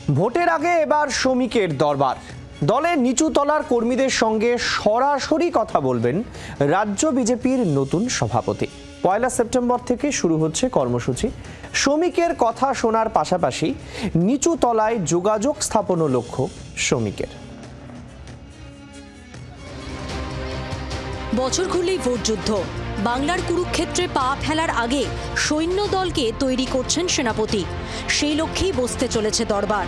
ভোটের আগে এবার শ্রমিকের দরবার। দলের নিচু তলার কর্মীদের সঙ্গে সরাসরি কথা বলবেন রাজ্য বিজেপির নতুন সভাপতি। ১ সেপ্টেম্বর থেকে শুরু হচ্ছে কর্মসূচি। শ্রমিকের কথা শোনার পাশাপাশি নিচু তলায় যোগাযোগ স্থাপনও লক্ষ্য শ্রমিকের। বছর ঘুরলেই ভোট যুদ্ধ। বাংলার কুরুক্ষেত্রে পা ফেলার আগে সৈন্য দলকে তৈরি করছেন সেনাপতি। সেই লক্ষ্যেই বসতে চলেছে দরবার।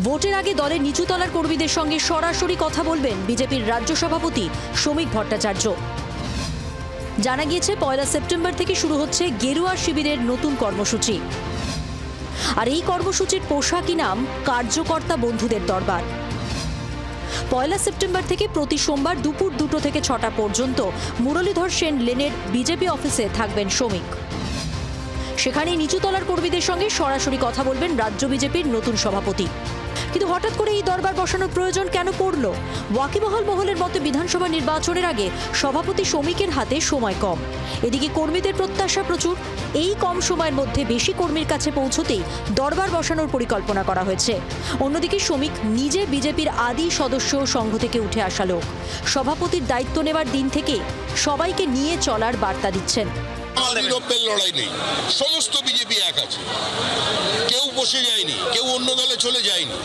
ভোটের আগে দলের নিচুতলার কর্মীদের সঙ্গে সরাসরি কথা বলবেন বিজেপির রাজ্য সভাপতি শ্রমিক ভট্টাচার্য। জানা গিয়েছে ১ সেপ্টেম্বর থেকে শুরু হচ্ছে গেরুয়া শিবিরের নতুন কর্মসূচি। আর এই কর্মসূচির পোশাকি নাম কার্যকর্তা বন্ধুদের দরবার। ১ সেপ্টেম্বর থেকে প্রতি সোমবার দুপুর ২টো থেকে ৬টা পর্যন্ত মুরলীধর সেন লেনের বিজেপি অফিসে থাকবেন শ্রমিক। সেখানেই নিচুতলার কর্মীদের সঙ্গে সরাসরি কথা বলবেন রাজ্য বিজেপির নতুন সভাপতি। কিন্তু হঠাৎ করে এই দরবার বসানোর প্রয়োজন কেন পড়ল? ওয়াকিবহাল মহলের মতে বিধানসভা নির্বাচনের আগে সভাপতি শ্রমিকের হাতে সময় কম। এদিকে কর্মীদের প্রত্যাশা প্রচুর। এই কম সময়ের মধ্যে বেশি কর্মীর কাছে পৌঁছতেই দরবার বসানোর পরিকল্পনা করা হয়েছে। অন্যদিকে শ্রমিক নিজে বিজেপির আদি সদস্য সংঘ থেকে উঠে আসা লোক। সভাপতির দায়িত্ব নেবার দিন থেকে সবাইকে নিয়ে চলার বার্তা দিচ্ছেন। লড়াই নেই, সমস্ত বিজেপি এক আছে, কেউ বসে যায়নি, কেউ অন্য দলে চলে যায়নি।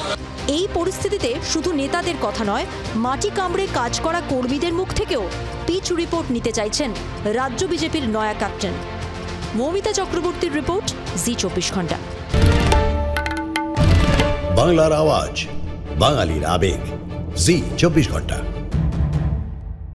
এই পরিস্থিতিতে শুধু নেতাদের কথা নয়, মাটি কামড়ে কাজ করা কর্মীদের মুখ থেকেও পিচ রিপোর্ট নিতে চাইছেন রাজ্য বিজেপির নয়া ক্যাপ্টেন। মৌমিতা চক্রবর্তীর রিপোর্ট, জি২৪ ঘন্টা। বাংলার আওয়াজ, বাঙালির আবেগ, জি২৪ ঘন্টা।